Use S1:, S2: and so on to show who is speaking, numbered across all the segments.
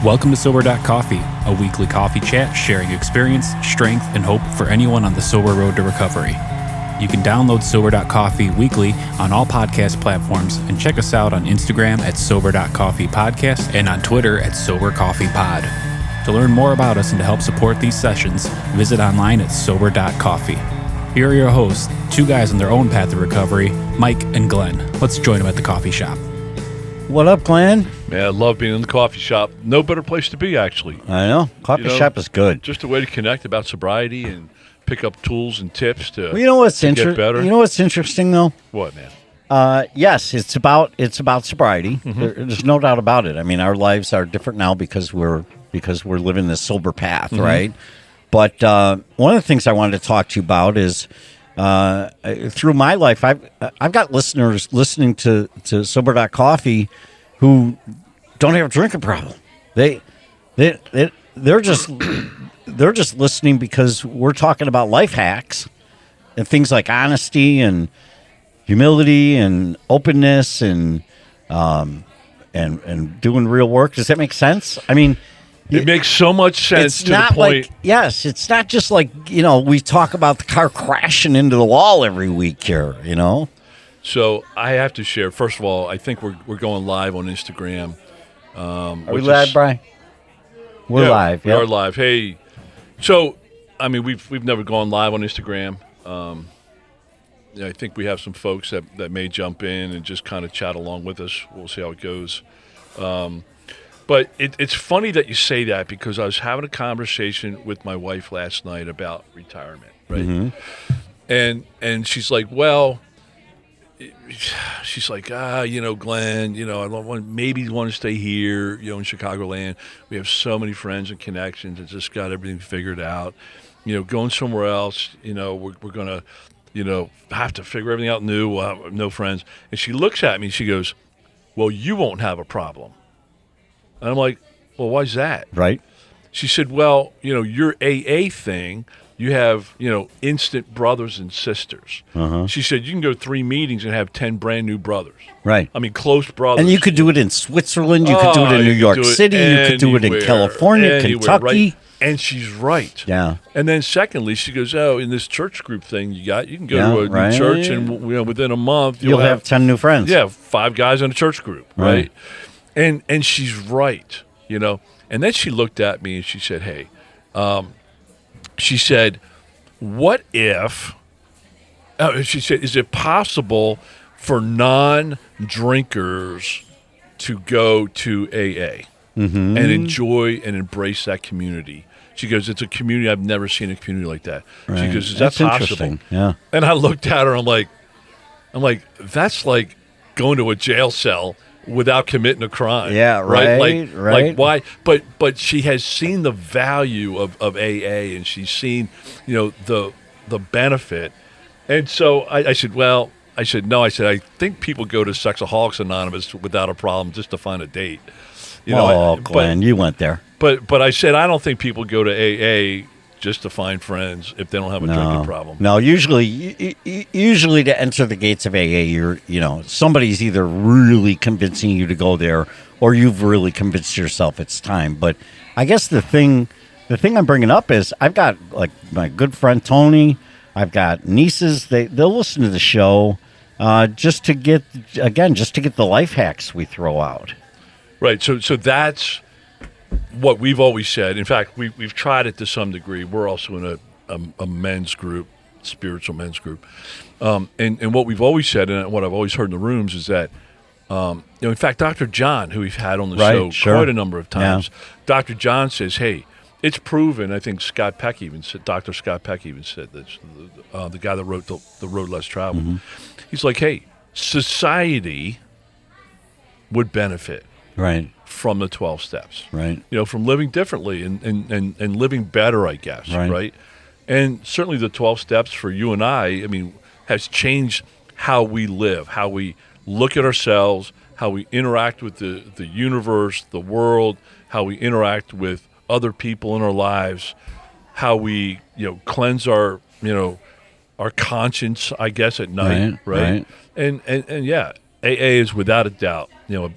S1: Welcome to Sober.Coffee, a weekly coffee chat sharing experience, strength, and hope for anyone on the sober road to recovery. You can download Sober.Coffee weekly on all podcast platforms and check us out on Instagram at Sober.Coffee Podcast and on Twitter at Sober.Coffee Pod. To learn more about us and to help support these sessions, visit online at Sober.Coffee. Here are your hosts, two guys on their own path to recovery, Mike and Glenn. Let's join them at the coffee shop.
S2: What up, Glenn?
S3: Man, I love being in the coffee shop. No better place to be, actually.
S2: I know. Coffee shop is good.
S3: Just a way to connect about sobriety and pick up tools and tips to,
S2: well, you know what's
S3: get better.
S2: You know what's interesting, though?
S3: What, man?
S2: Yes, it's about sobriety. Mm-hmm. There's no doubt about it. I mean, our lives are different now because we're living this sober path, mm-hmm. right? But one of the things I wanted to talk to you about is through my life, I've got listeners listening to Sober.Coffee who don't have a drinking problem. They're just listening because we're talking about life hacks and things like honesty and humility and openness and doing real work. Does that make sense? I mean,
S3: it makes so much sense to the point.
S2: Yes, it's not just like, we talk about the car crashing into the wall every week here,
S3: So I have to share. First of all, I think we're going live on Instagram.
S2: Are we live, Brian? We're live.
S3: We are live. Hey, so I mean, we've never gone live on Instagram. I think we have some folks that may jump in and just kind of chat along with us. We'll see how it goes. But it's funny that you say that because I was having a conversation with my wife last night about retirement, right? Mm-hmm. And she's like, well, Glenn, I maybe want to stay here, in Chicagoland. We have so many friends and connections and just got everything figured out. Going somewhere else, we're going to, have to figure everything out new. We'll have no friends. And she looks at me and she goes, well, you won't have a problem. And I'm like, well, why's that?
S2: Right.
S3: She said, well, your AA thing, you have, instant brothers and sisters. Uh-huh. She said, you can go to 3 meetings and have 10 brand new brothers.
S2: Right.
S3: I mean, close brothers.
S2: And you could do it in Switzerland. You could do it in New York City. You could do it in California, Kentucky.
S3: Right? And she's right.
S2: Yeah.
S3: And then secondly, she goes, in this church group thing you can go to a new church and within a month
S2: you'll have 10 new friends.
S3: Yeah, 5 guys in a church group, right? And she's right, And then she looked at me and she said, hey, she said, what if, she said, is it possible for non-drinkers to go to AA and enjoy and embrace that community? She goes, it's a community. I've never seen a community like that. Right. She goes, is that possible?
S2: Yeah.
S3: And I looked at her, I'm like, that's like going to a jail cell without committing a crime.
S2: Yeah, right.
S3: Like why? But she has seen the value of AA, and she's seen, the benefit. And so I said, no. I said, I think people go to Sexaholics Anonymous without a problem just to find a date.
S2: Glenn, you went there.
S3: But I said, I don't think people go to AA just to find friends if they don't have a drinking problem.
S2: No, usually to enter the gates of AA, somebody's either really convincing you to go there or you've really convinced yourself it's time. But I guess the thing I'm bringing up is I've got like my good friend Tony, I've got nieces, they'll listen to the show just to get the life hacks we throw out.
S3: Right. So that's what we've always said. In fact, we've tried it to some degree. We're also in a men's group, spiritual men's group. And what we've always said, and what I've always heard in the rooms is that, in fact, Dr. John, who we've had on the show quite a number of times, Dr. John says, hey, it's proven. I think Dr. Scott Peck even said this, the guy that wrote The Road Less Traveled. Mm-hmm. He's like, hey, society would benefit.
S2: Right.
S3: From the 12 steps.
S2: Right.
S3: From living differently and living better, I guess. Right. And certainly the 12 steps for you and I mean, has changed how we live, how we look at ourselves, how we interact with the universe, the world, how we interact with other people in our lives, how we, cleanse our conscience, I guess, at night. Right. And yeah, AA is without a doubt, a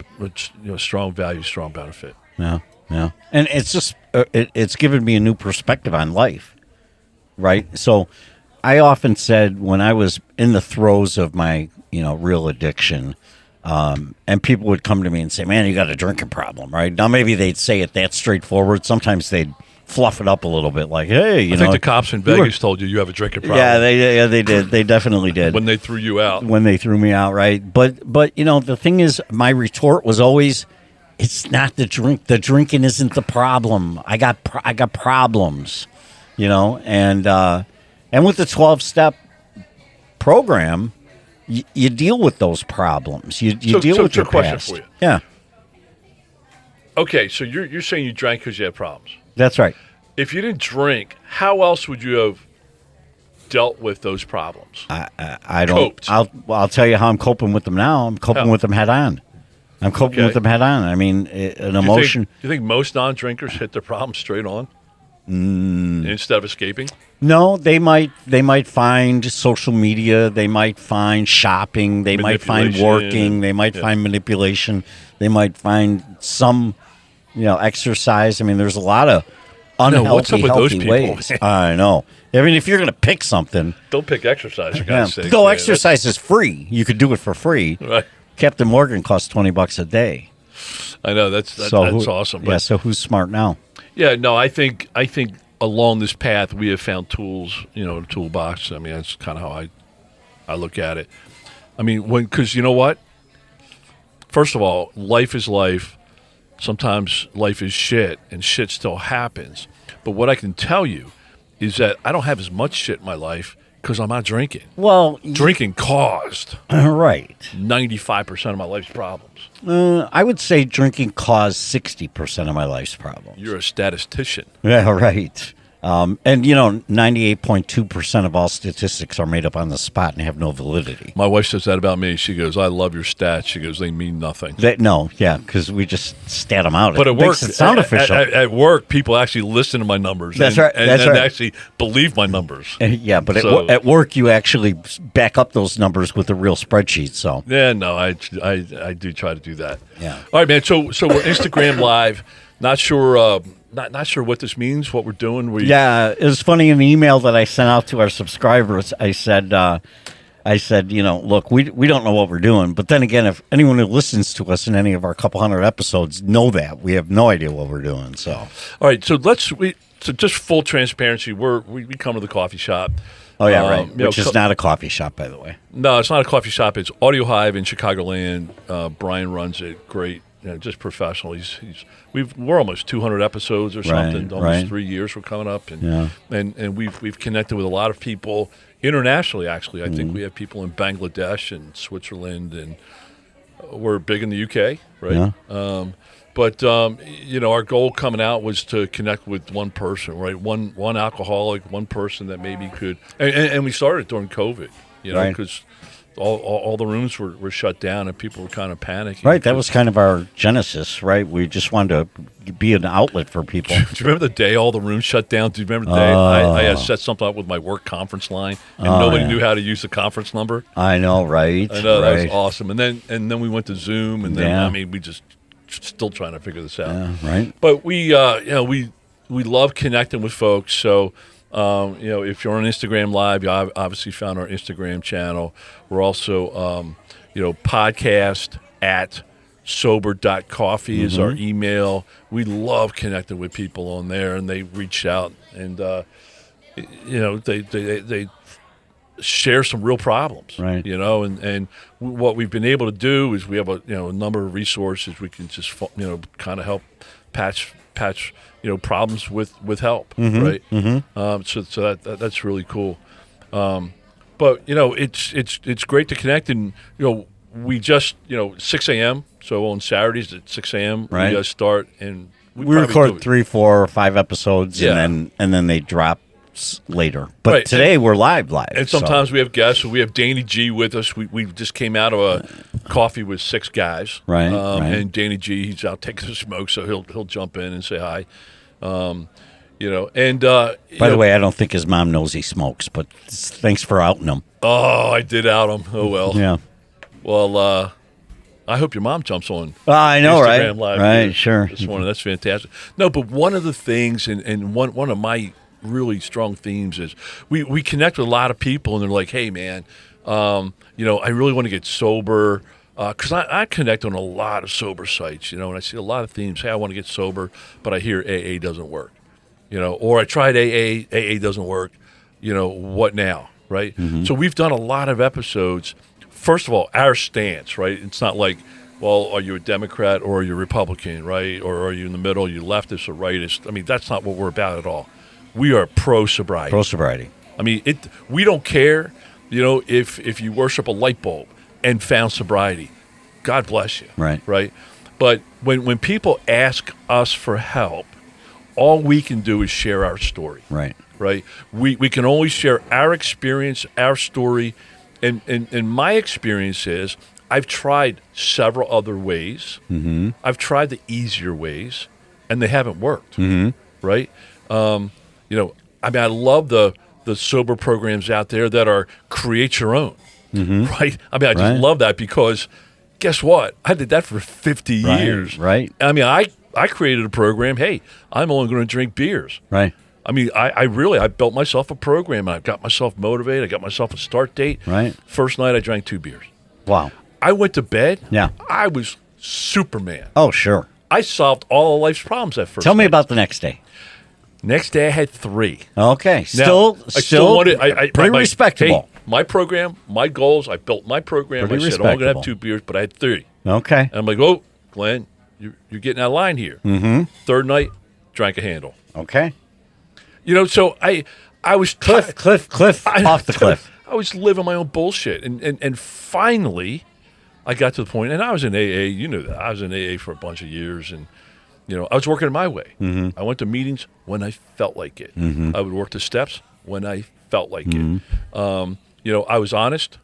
S3: strong value, strong benefit.
S2: Yeah. Yeah. And it's just, it's given me a new perspective on life, right? So I often said when I was in the throes of my, real addiction, and people would come to me and say, man, you got a drinking problem, right? Now, maybe they'd say it that straightforward. Sometimes they'd fluff it up a little bit like, hey,
S3: I think the cops in Vegas told you have a drinking problem.
S2: Yeah, they did. They definitely did.
S3: When they threw you out.
S2: When they threw me out, right? But the thing is, my retort was always, it's not the drink. The drinking isn't the problem. I got problems, and with the 12-step program, you deal with those problems. You deal with your
S3: question
S2: past.
S3: For you.
S2: Yeah.
S3: Okay, so you're saying you drank because you had problems.
S2: That's right.
S3: If you didn't drink, how else would you have dealt with those problems?
S2: I don't.
S3: Coped.
S2: I'll tell you how I'm coping with them now. I'm coping with them head on. I'm coping with them head on. I mean, an emotion.
S3: Do you think most non-drinkers hit their problems straight on instead of escaping?
S2: No, they might find social media. They might find shopping. They might find working. They might find manipulation. They might find some, exercise. I mean, there's a lot of unhealthy, healthy ways. I know. I mean, if you're going to pick something,
S3: don't pick exercise. For God's sake.
S2: Though exercise is free, you could do it for free.
S3: Right.
S2: Captain Morgan costs $20 a day.
S3: I know that's awesome.
S2: But, so who's smart now?
S3: Yeah, no, I think along this path we have found tools, a toolbox. I mean, that's kind of how I look at it. I mean, because you know what? First of all, life is life. Sometimes life is shit, and shit still happens. But what I can tell you is that I don't have as much shit in my life because I'm not drinking.
S2: Well,
S3: drinking caused 95% of my life's problems.
S2: I would say drinking caused 60% of my life's problems.
S3: You're a statistician.
S2: Yeah, right. And 98.2% of all statistics are made up on the spot and have no validity.
S3: My wife says that about me. She goes, "I love your stats." She goes, "They mean nothing."
S2: Because we just stat them out.
S3: But at work,
S2: it sound official.
S3: At work, people actually listen to my numbers.
S2: That's right.
S3: And actually believe my numbers.
S2: Yeah, but at work, you actually back up those numbers with a real spreadsheet. So
S3: yeah, no, I do try to do that.
S2: Yeah.
S3: All right, man. So we're Instagram Live. Not sure. Not sure what this means, what we're doing.
S2: Yeah, it was funny in the email that I sent out to our subscribers. I said, look, we don't know what we're doing. But then again, if anyone who listens to us in any of our couple hundred episodes know that, we have no idea what we're doing. So,
S3: all right, so just full transparency, we come to the coffee shop.
S2: Oh yeah, right. Which is not a coffee shop, by the way.
S3: No, it's not a coffee shop. It's Audio Hive in Chicagoland. Brian runs it. Great. Just professional. We're almost 200 episodes or something. Almost 3 years we're coming up, and we've connected with a lot of people internationally. Actually, I think we have people in Bangladesh and Switzerland, and we're big in the UK, right?
S2: Yeah.
S3: But our goal coming out was to connect with one person, right? One alcoholic, one person that maybe could, and we started during COVID, because. All the rooms were shut down and people were kind of panicking.
S2: Right, that was kind of our genesis, right? We just wanted to be an outlet for people.
S3: Do you remember the day all the rooms shut down? Do you remember the day I had set something up with my work conference line and nobody knew how to use the conference number?
S2: I know, right?
S3: I know, that was awesome. And then we went to Zoom, and then we just still trying to figure this out.
S2: Yeah, right.
S3: But we love connecting with folks, so. If you're on Instagram Live, you obviously found our Instagram channel. We're also, podcast at Sober.Coffee is our email. We love connecting with people on there, and they reach out and, they share some real problems,
S2: right?
S3: And what we've been able to do is we have a number of resources we can just kind of help patch problems with help, right? Mm-hmm. So that's really cool. But it's great to connect, and we just 6 a.m. So on Saturdays at 6 a.m.
S2: Right.
S3: we just start, and
S2: we record 3, 4, 5 episodes, and then they drop later. But today we're live,
S3: and sometimes we have guests. So we have Danny G with us. We just came out of a coffee with 6 guys,
S2: right?
S3: And Danny G, he's out taking a smoke, so he'll jump in and say hi. By
S2: the way, I don't think his mom knows he smokes, but thanks for outing him.
S3: Oh, I did out him. Oh well.
S2: Yeah.
S3: Well, I hope your mom jumps on
S2: I know,
S3: Instagram
S2: right?
S3: Live.
S2: Right,
S3: here
S2: sure.
S3: This morning. That's fantastic. No, but one of the things, and one of my really strong themes is we connect with a lot of people, and they're like, hey, man, I really want to get sober. Because I connect on a lot of sober sites, and I see a lot of themes. Hey, I want to get sober, but I hear AA doesn't work. Or I tried AA doesn't work. What now, right?
S2: Mm-hmm.
S3: So we've done a lot of episodes. First of all, our stance, right? It's not like, well, are you a Democrat or are you a Republican, right? Or are you in the middle, are you leftist or rightist? I mean, that's not what we're about at all. We are pro-sobriety.
S2: Pro-sobriety.
S3: I mean, we don't care, if you worship a light bulb and found sobriety. God bless you.
S2: Right.
S3: Right? But when people ask us for help, all we can do is share our story.
S2: Right.
S3: Right? We can only share our experience, our story. And my experience is I've tried several other ways.
S2: Mm-hmm.
S3: I've tried the easier ways, and they haven't worked.
S2: Mm-hmm.
S3: Right? I love the sober programs out there that are create your own.
S2: Mm-hmm.
S3: Right? I just love that because guess what? I did that for 50 years.
S2: Right.
S3: I created a program. Hey, I'm only going to drink beers.
S2: Right.
S3: I built myself a program. I got myself motivated. I got myself a start date.
S2: Right.
S3: First night, I drank 2 beers.
S2: Wow.
S3: I went to bed.
S2: Yeah.
S3: I was Superman.
S2: Oh, sure.
S3: I solved all of life's problems that first
S2: Tell me
S3: night.
S2: about the next day.
S3: Next day, I had 3.
S2: Okay.
S3: Now,
S2: Still
S3: wanted,
S2: pretty respectable.
S3: Hey, my program, my goals, I built my program.
S2: Pretty
S3: I said, I'm going to have
S2: respectable.
S3: 2 beers, but I had 3.
S2: Okay.
S3: And I'm like, oh, Glenn, you're getting out of line here.
S2: Mm-hmm.
S3: Third night, drank a handle.
S2: Okay.
S3: So I was
S2: Cliff, off the cliff.
S3: I was living my own bullshit, and finally, I got to the point, and I was in AA. You knew that I was in AA for a bunch of years, and I was working my way.
S2: Mm-hmm.
S3: I went to meetings when I felt like it.
S2: Mm-hmm.
S3: I would work the steps when I felt like
S2: Mm-hmm.
S3: it. I was honest,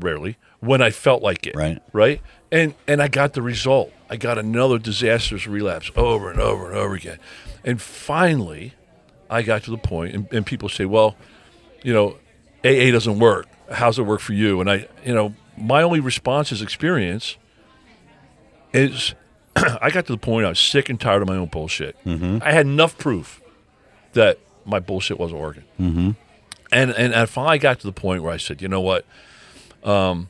S3: rarely, when I felt like it.
S2: Right.
S3: And I got the result. I got another disastrous relapse over and over and over again, and finally, I got to the point, and people say, well, AA doesn't work. How's it work for you? And my only response is experience is I got to the point I was sick and tired of my own bullshit.
S2: Mm-hmm.
S3: I had enough proof that my bullshit wasn't working.
S2: Mm-hmm.
S3: And I finally got to the point where I said, you know what? I'm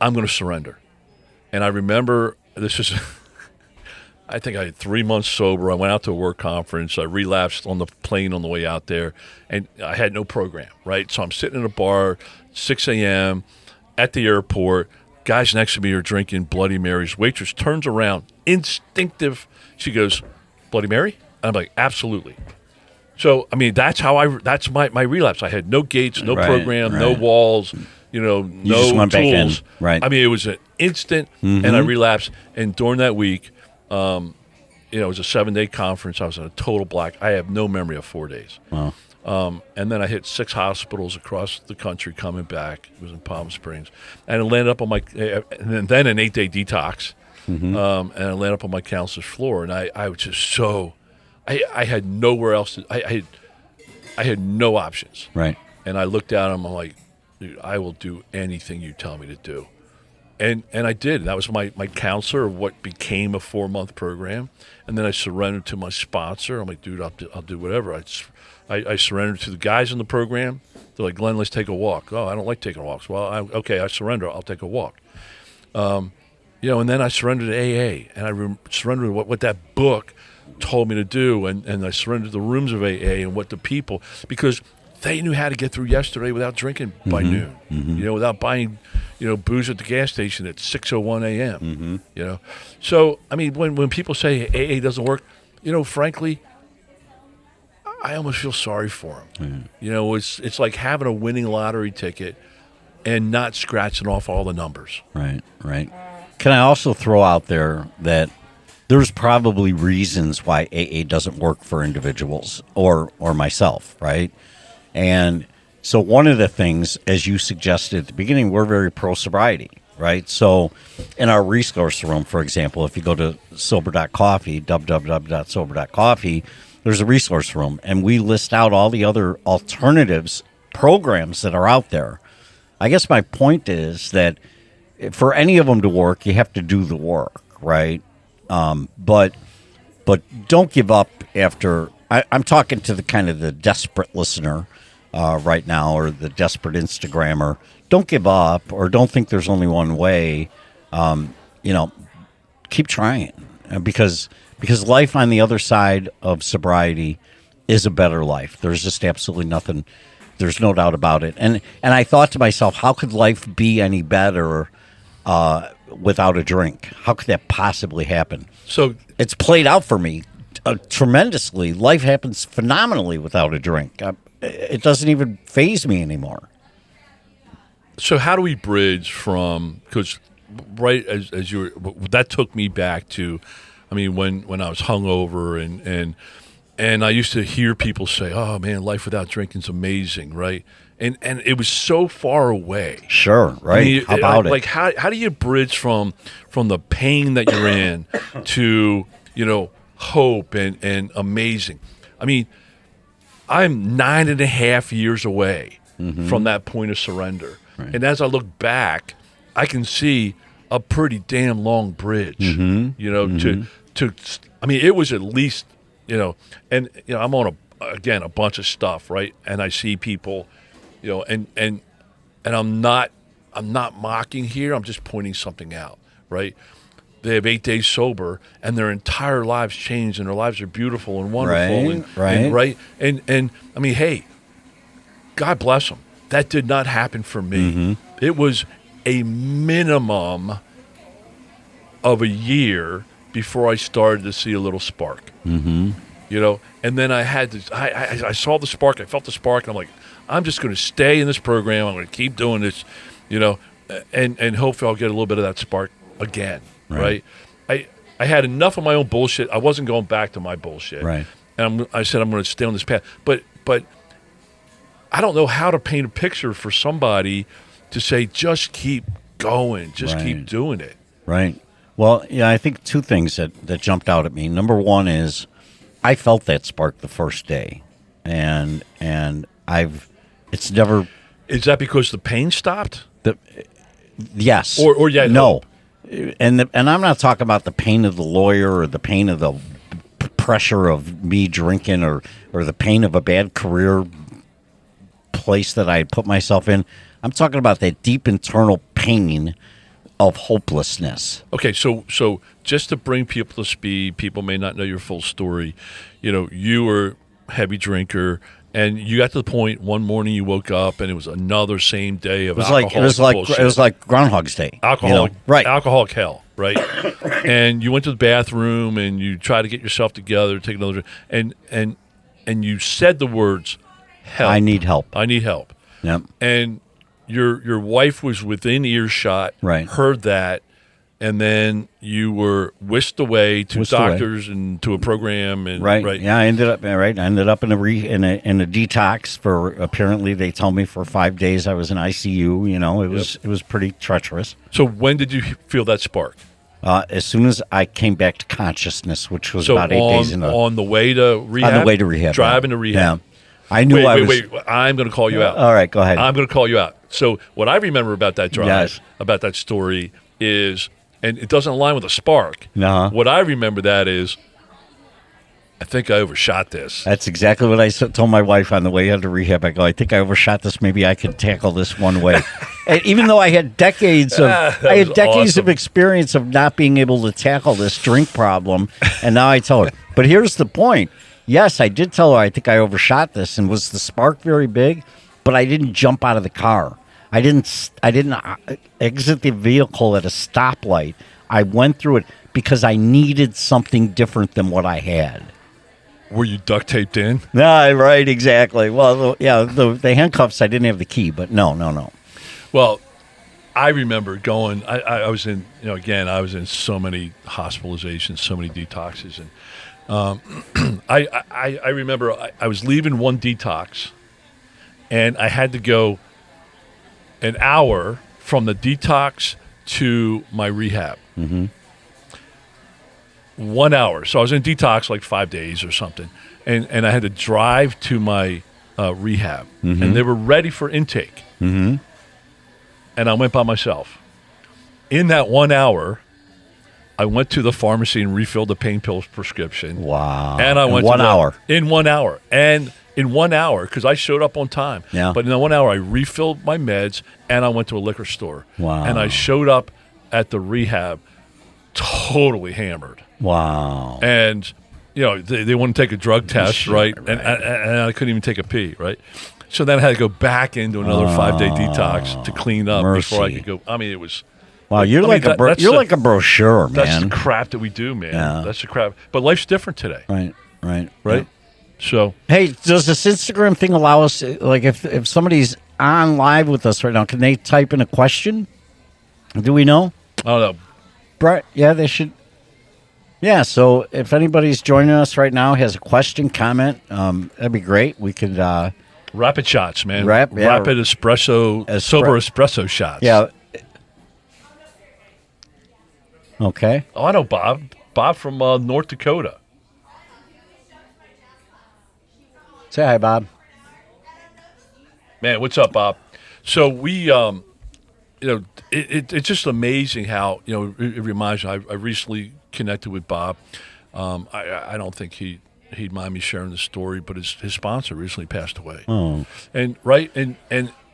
S3: going to surrender. And I remember this is... I think I had 3 months sober. I went out to a work conference. I relapsed on the plane on the way out there, and I had no program, right? So I'm sitting in a bar, 6 a.m., at the airport. Guys next to me are drinking Bloody Marys. Waitress turns around, instinctive. She goes, Bloody Mary? I'm like, absolutely. So, that's my relapse. I had no gates, no program, no walls, no
S2: just went back in.
S3: tools.
S2: Right.
S3: It was an instant, and I relapsed. And during that week, it was a 7-day conference. I was in a total black. I have no memory of 4 days.
S2: Wow.
S3: And then I hit 6 hospitals across the country coming back. It was in Palm Springs. And I landed up on my, and then an 8-day detox.
S2: Mm-hmm.
S3: And I landed up on my counselor's floor. And I was just so, I had nowhere else to, I had no options.
S2: Right.
S3: And I looked at him. I'm like, dude, I will do anything you tell me to do. And I did. That was my counselor of what became a 4-month program. And then I surrendered to my sponsor. I'm like, dude, I'll do whatever. I surrendered to the guys in the program. They're like, Glenn, let's take a walk. Oh, I don't like taking walks. Well, I surrender. I'll take a walk. And then I surrendered to AA. And I surrendered what that book told me to do. And I surrendered the rooms of AA and what the people, because they knew how to get through yesterday without drinking by noon, without buying, booze at the gas station at 6:01 a.m. So when people say AA doesn't work, frankly, I almost feel sorry for them. It's like having a winning lottery ticket and not scratching off all the numbers.
S2: Right. Can I also throw out there that there's probably reasons why AA doesn't work for individuals or myself, right? And so one of the things, as you suggested at the beginning, we're very pro-sobriety, right? So in our resource room, for example, if you go to Sober.Coffee, www.Sober.Coffee, there's a resource room, and we list out all the other alternatives, programs that are out there. I guess my point is that for any of them to work, you have to do the work, right? But don't give up after. I'm talking to the kind of the desperate listener right now, or the desperate Instagrammer. Don't give up, or don't think there's only one way. Keep trying, because life on the other side of sobriety is a better life. There's just absolutely nothing. There's no doubt about it. And I thought to myself, how could life be any better without a drink? How could that possibly happen?
S3: So
S2: it's played out for me tremendously. Life happens phenomenally without a drink. It doesn't even faze me anymore.
S3: So how do we bridge from, because right as you were, that took me back to, I mean, when I was hungover and I used to hear people say, "Oh man, life without drinking's amazing," right? And it was so far away.
S2: Sure, right?
S3: I mean,
S2: how about it?
S3: Like how do you bridge from the pain that you're in to hope and amazing? I mean, I'm 9.5 years away from that point of surrender, right. And as I look back, I can see a pretty damn long bridge. To I mean, it was at least. I'm on a bunch of stuff, right? And I see people, and I'm not mocking here. I'm just pointing something out, right? They have 8 days sober, and their entire lives changed, and their lives are beautiful and wonderful, and I mean, hey, God bless them. That did not happen for me. It was a minimum of a year before I started to see a little spark. And then I had to. I saw the spark. I felt the spark, and I'm like, I'm just going to stay in this program. I'm going to keep doing this, and hopefully I'll get a little bit of that spark again. Right? I had enough of my own bullshit. I wasn't going back to my bullshit.
S2: Right.
S3: And I said I'm going to stay on this path. But I don't know how to paint a picture for somebody to say just keep going, just keep doing it.
S2: Right. Well, yeah, I think two things that jumped out at me. Number one is I felt that spark the first day, and it's never.
S3: Is that because the pain stopped?
S2: Yes.
S3: Or yeah.
S2: No. And I'm not talking about the pain of the lawyer or the pain of the pressure of me drinking or the pain of a bad career place that I had put myself in. I'm talking about that deep internal pain of hopelessness.
S3: Okay, so just to bring people to speed, people may not know your full story. You were a heavy drinker, and you got to the point one morning you woke up and it was another same day of alcohol.
S2: It was like Groundhog's Day.
S3: Alcoholic hell, right? And you went to the bathroom and you tried to get yourself together, take another, and you said the words, "Help!
S2: I need help.
S3: I need help."
S2: Yep.
S3: And your wife was within earshot,
S2: right.
S3: Heard that, and then you were whisked away to doctors and to a program, and right.
S2: Yeah, I ended up in a detox for, apparently they told me, for 5 days I was in ICU. It was pretty treacherous.
S3: So when did you feel that spark?
S2: As soon as I came back to consciousness, which was about 8 days in.
S3: On the way to rehab.
S2: On the way to rehab.
S3: Driving to rehab.
S2: Yeah. I knew
S3: Wait. I'm going to call you out.
S2: All right, go ahead.
S3: I'm going to call you out. So what I remember about that drive, about that story is, and it doesn't align with a spark.
S2: Uh-huh.
S3: What I remember that is, I think I overshot this.
S2: That's exactly what I told my wife on the way out of rehab. I go, I think I overshot this. Maybe I could tackle this one way. And even though I had decades of experience of not being able to tackle this drink problem, and now I tell her. But here's the point. Yes, I did tell her I think I overshot this, and was the spark very big? But I didn't jump out of the car. I didn't exit the vehicle at a stoplight. I went through it because I needed something different than what I had.
S3: Were you duct taped in?
S2: No, right, exactly. Well, the handcuffs, I didn't have the key, but no. Well,
S3: I remember going. I was in, again, I was in so many hospitalizations, so many detoxes, and I remember I was leaving one detox, and I had to go an hour from the detox to my rehab.
S2: Mm-hmm.
S3: 1 hour. So I was in detox like 5 days or something, and I had to drive to my rehab, and they were ready for intake.
S2: Mm-hmm.
S3: And I went by myself. in that 1 hour, I went to the pharmacy and refilled the pain pills prescription.
S2: Wow.
S3: And I went
S2: in 1 hour.
S3: In 1 hour. And in 1 hour, because I showed up on time.
S2: Yeah.
S3: But in 1 hour, I refilled my meds and I went to a liquor store.
S2: Wow.
S3: And I showed up at the rehab totally hammered.
S2: Wow.
S3: And, they wouldn't take a drug test,
S2: Sure,
S3: right?
S2: right.
S3: And I couldn't even take a pee, right? So then I had to go back into another 5-day detox to clean up before I could go. I mean, it was...
S2: Wow, you're like a brochure, man.
S3: That's the crap that we do, man.
S2: Yeah.
S3: That's the crap. But life's different today.
S2: Right.
S3: Right? So...
S2: Hey, does this Instagram thing allow us, like, if somebody's on live with us right now, can they type in a question? Do we know?
S3: I don't know.
S2: Brett, yeah, they should. Yeah, so if anybody's joining us right now, has a question, comment, that'd be great. We could...
S3: Rapid shots, man.
S2: Rapid
S3: espresso, sober espresso shots.
S2: Yeah. Okay.
S3: Oh, I know Bob. Bob from North Dakota.
S2: Say hi, Bob.
S3: Man, what's up, Bob? So we, it's just amazing how, it reminds me. I recently connected with Bob. I don't think he'd mind me sharing the story, but his sponsor recently passed away.
S2: Oh.
S3: And right, and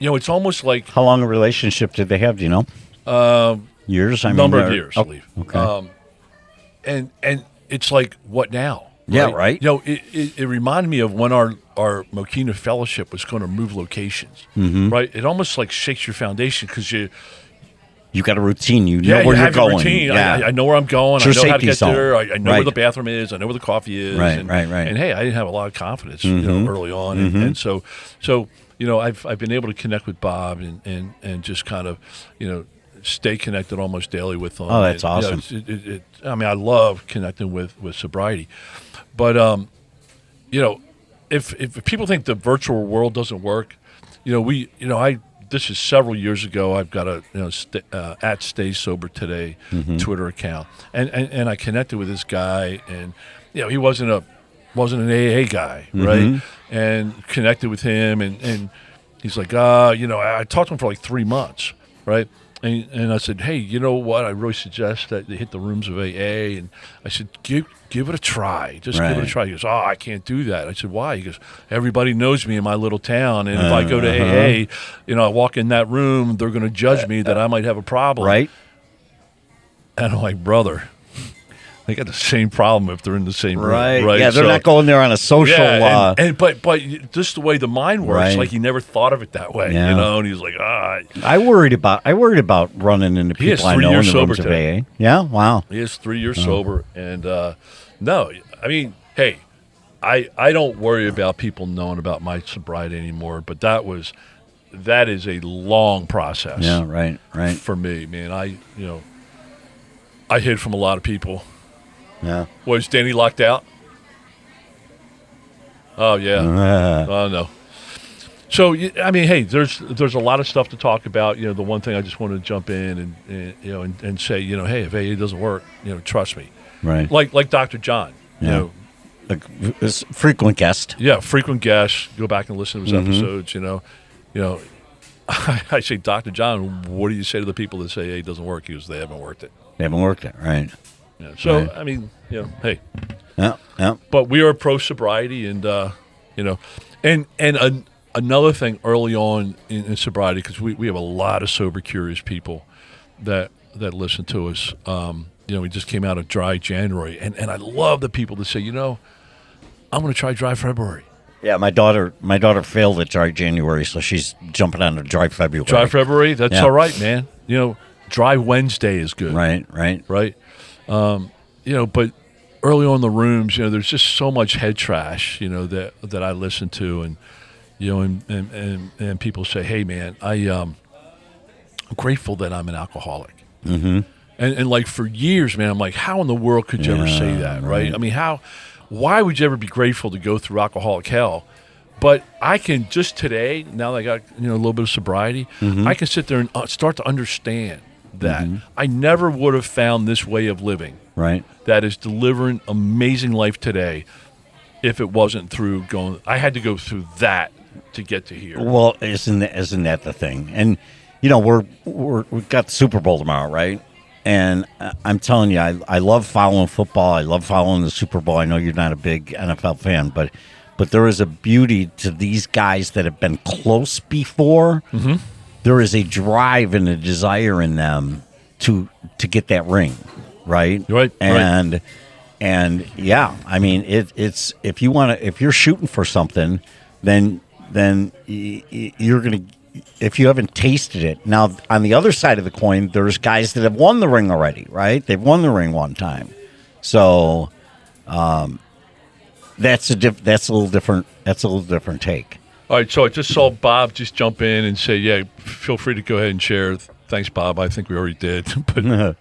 S3: it's almost like
S2: how long a relationship did they have? Do you know? Years.
S3: Number of years, I believe.
S2: Okay.
S3: And it's like, what now?
S2: Yeah, right.
S3: It reminded me of when our Mokina Fellowship was going to move locations.
S2: Mm-hmm.
S3: Right. It almost like shakes your foundation because you
S2: got a routine. You know where you're going.
S3: A routine.
S2: Yeah.
S3: I know where I'm going. I know how to get there. I know
S2: right.
S3: where the bathroom is. I know where the coffee is.
S2: Right.
S3: And hey, I didn't have a lot of confidence, early on, and so I've been able to connect with Bob and just kind of stay connected almost daily with him.
S2: Oh, that's
S3: and,
S2: awesome.
S3: I love connecting with sobriety, but if people think the virtual world doesn't work, this is several years ago. I've got a at Stay Sober Today Twitter account, and I connected with this guy, and he wasn't an AA guy, right? And connected with him, and he's like, I talked to him for like 3 months, right? And I said, hey, you know what? I really suggest that they hit the rooms of AA. And I said, give it a try. Just give it a try. He goes, oh, I can't do that. I said, why? He goes, everybody knows me in my little town. And if I go to AA, I walk in that room, they're going to judge me that I might have a problem.
S2: Right.
S3: And I'm like, brother, they got the same problem if they're in the same room. Right.
S2: Yeah, they're not going there on a social.
S3: Yeah, but just the way the mind works,
S2: right.
S3: like he never thought of it that way.
S2: Yeah.
S3: And he's like,
S2: I worried about running into people I know in the rooms of AA. Yeah, wow.
S3: He is 3 years sober, and no, I mean, hey, I don't worry about people knowing about my sobriety anymore. But that is a long process.
S2: Yeah, right.
S3: For me, man, I hid from a lot of people.
S2: Yeah.
S3: Was Danny locked out? Oh yeah. Oh no. So I mean, hey, there's a lot of stuff to talk about. The one thing I just wanted to jump in and say, hey, if AA doesn't work, trust me.
S2: Right.
S3: Like Dr. John.
S2: Yeah. A frequent guest.
S3: Yeah, frequent guest. Go back and listen to his episodes. I say, Dr. John, what do you say to the people that say AA doesn't work? He goes, they haven't worked it.
S2: They haven't worked it, right?
S3: Yeah. So
S2: right.
S3: I mean, hey.
S2: Yeah.
S3: But we are pro sobriety, and another thing early on in sobriety, because we have a lot of sober curious people that listen to us. We just came out of dry January, and I love the people that say, I'm going to try dry February.
S2: Yeah, my daughter failed at dry January, so she's jumping on to dry February.
S3: Dry February, that's all right, man. Dry Wednesday is good.
S2: Right.
S3: But early on in the rooms, there's just so much head trash, that I listen to, and people say, hey, man, I'm grateful that I'm an alcoholic.
S2: Mm-hmm.
S3: And like for years, man, I'm like, how in the world could you ever say that, right? I mean, why would you ever be grateful to go through alcoholic hell? But I can just today, now that I got a little bit of sobriety, I can sit there and start to understand that. I never would have found this way of living,
S2: right,
S3: that is delivering amazing life today, if it wasn't through going. I had to go through that to get to here.
S2: Well, isn't that the thing? And we've got the Super Bowl tomorrow, right? And I'm telling you, I love following football. I love following the Super Bowl. I know you're not a big NFL fan, but there is a beauty to these guys that have been close before.
S3: Mm-hmm.
S2: There is a drive and a desire in them to get that ring, right?
S3: Right.
S2: And yeah, I mean, it's if you're shooting for something, then you're gonna. If you haven't tasted it. Now, on the other side of the coin, there's guys that have won the ring already, right? They've won the ring one time. So that's a little different. That's a little different take.
S3: All right, so I just saw Bob just jump in and say, yeah, feel free to go ahead and share. Thanks, Bob. I think we already did. But I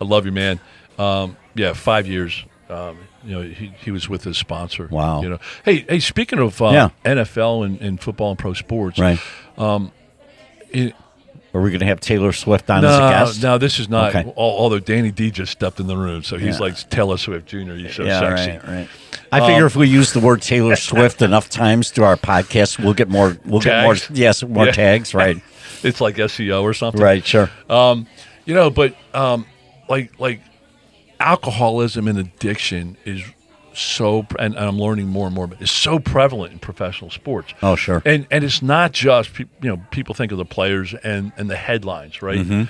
S3: love you, man. 5 years. He was with his sponsor.
S2: Wow.
S3: Hey, speaking of NFL and football and pro sports,
S2: right? Are we going to have Taylor Swift on as a guest?
S3: No, this is not.
S2: Okay.
S3: Although Danny D just stepped in the room, so he's like Taylor Swift Jr. You're so sexy.
S2: Right. I figure if we use the word Taylor Swift enough times through our podcast, we'll get more. We'll
S3: tags?
S2: get more tags. Right.
S3: It's like SEO or something.
S2: Right. Sure.
S3: Like alcoholism and addiction is so, and I'm learning more and more, but it's so prevalent in professional sports.
S2: Oh, sure.
S3: And it's not just people think of the players and the headlines, right?
S2: Mm-hmm.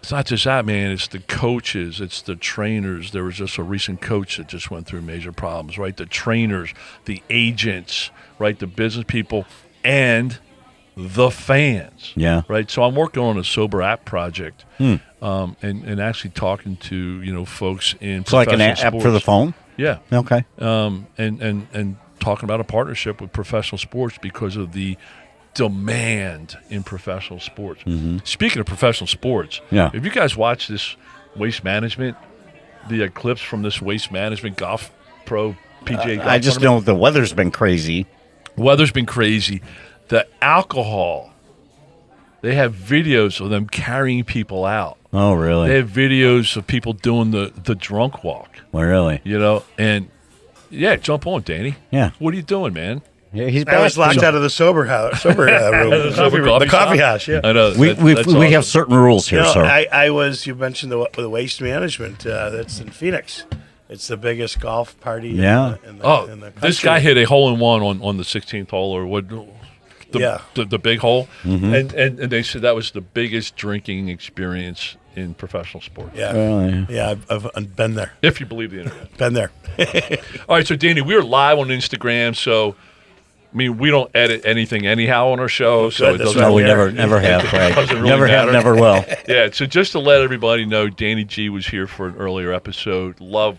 S3: It's not just that, man. It's the coaches. It's the trainers. There was just a recent coach that just went through major problems, right? The trainers, the agents, right? The business people, and the fans.
S2: Yeah.
S3: Right. So I'm working on a sober app project, and actually talking to folks in
S2: So like
S3: professional
S2: an app
S3: sports.
S2: for the phone.
S3: Yeah.
S2: Okay.
S3: And talking about a partnership with professional sports because of the demand in professional sports.
S2: Mm-hmm.
S3: Speaking of professional sports, if you guys watch this Waste Management, the clips from this Waste Management Golf Pro PGA Golf
S2: I just know the weather's been crazy.
S3: Weather's been crazy. The alcohol, they have videos of them carrying people out.
S2: Oh, really?
S3: They have videos of people doing the drunk walk.
S2: Well, really?
S3: And jump on, Danny.
S2: Yeah.
S3: What are you doing, man?
S2: Yeah, he's
S4: I was locked out of the sober room, the coffee house. Yeah,
S3: I know.
S2: We
S3: awesome.
S2: have certain rules here, sir.
S4: You mentioned the Waste Management. That's in Phoenix. It's the biggest golf party.
S2: Yeah.
S4: In the country.
S3: This guy hit a hole in one on the 16th hole, or what? The big hole, and they said that was the biggest drinking experience in professional sports.
S4: Yeah,
S2: Really?
S4: yeah, I've been there.
S3: If you believe the internet.
S4: Been there.
S3: All right, so Danny, we're live on Instagram, so I mean we don't edit anything anyhow on our show, so it doesn't.
S2: No, we
S4: matter.
S2: never have. Right?
S3: Doesn't really
S2: Never have,
S3: matter.
S2: never will.
S3: Yeah, so just to let everybody know, Danny G was here for an earlier episode. Love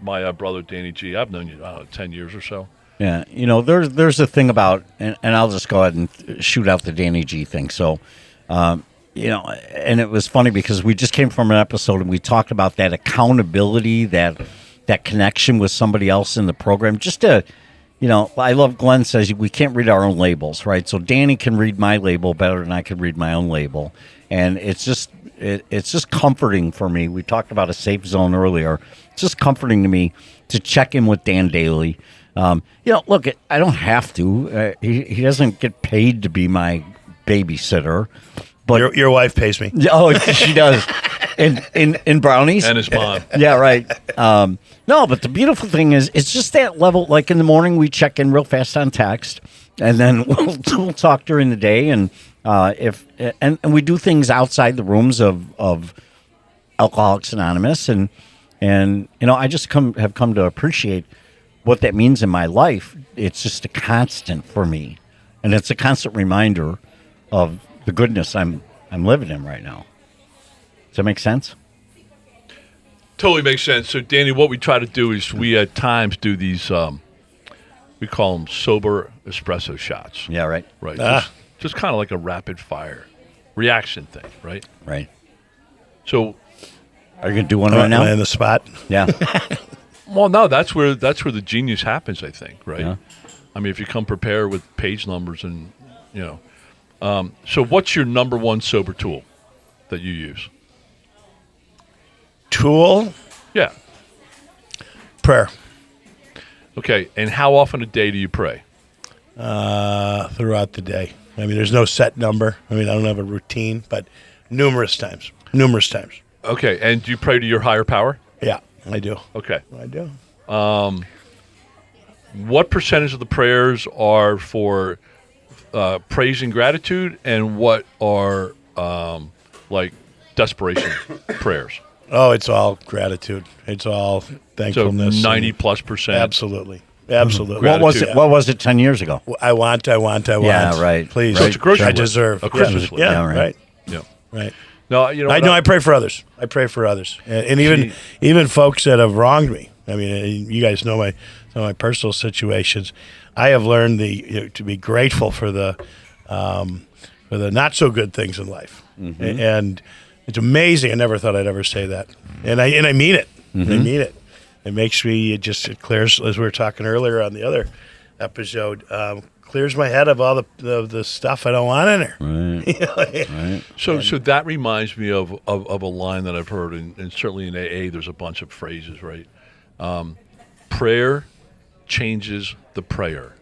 S3: my brother Danny G. I've known you 10 years or so.
S2: Yeah, there's a thing about, and I'll just go ahead and shoot out the Danny G thing. So, and it was funny because we just came from an episode and we talked about that accountability, that connection with somebody else in the program. Just to, I love Glenn says we can't read our own labels, right? So Danny can read my label better than I can read my own label, and it's just comforting for me. We talked about a safe zone earlier. It's just comforting to me to check in with Dan daily. Look, I don't have to. He doesn't get paid to be my babysitter, but
S4: Your wife pays me.
S2: oh, she does. In brownies
S3: And his mom.
S2: Yeah, right. No, but the beautiful thing is, it's just that level. Like in the morning, we check in real fast on text, and then we'll talk during the day, and and we do things outside the rooms of Alcoholics Anonymous, and I just have come to appreciate what that means in my life. It's just a constant for me, and it's a constant reminder of the goodness I'm living in right now. Does that make sense?
S3: Totally makes sense. So, Danny, what we try to do is we at times do these, we call them sober espresso shots.
S2: Yeah, right.
S3: Right. Just kind of like a rapid fire reaction thing, right?
S2: Right.
S3: So,
S2: are you gonna do one right now?
S4: Am I in the spot?
S2: Yeah.
S3: well, no, that's where the genius happens, I think, right?
S2: Yeah.
S3: I mean, if you come prepared with page numbers and, so what's your number one sober tool that you use?
S4: Tool?
S3: Yeah.
S4: Prayer.
S3: Okay, and how often a day do you pray?
S4: Throughout the day. I mean, there's no set number. I mean, I don't have a routine, but numerous times.
S3: Okay, and do you pray to your higher power?
S4: Yeah, I do.
S3: Okay.
S4: I do.
S3: What percentage of the prayers are for praise and gratitude, and what are like desperation prayers?
S4: Oh, it's all gratitude. It's all
S3: So
S4: thankfulness.
S3: 90+%.
S4: Absolutely.
S2: What was it? What was it 10 years ago?
S4: I want.
S2: Yeah, right.
S4: Please.
S2: Right. It's a
S3: grocery
S4: I
S3: list.
S4: deserve.
S3: A Christmas list.
S4: Yeah,
S2: Yeah,
S4: right.
S3: Yeah.
S4: Right.
S3: No, you know.
S4: I know. I pray for others. And even folks that have wronged me. I mean, you guys know some of my personal situations. I have learned to be grateful for the not so good things in life, and it's amazing. I never thought I'd ever say that, and I mean it. I mean it. It makes me. It clears, as we were talking earlier on the other episode. Clears my head of all the stuff I don't want in there.
S2: Right. Right.
S3: So that reminds me of a line that I've heard, and certainly in AA, there's a bunch of phrases, right? Prayer changes the prayer.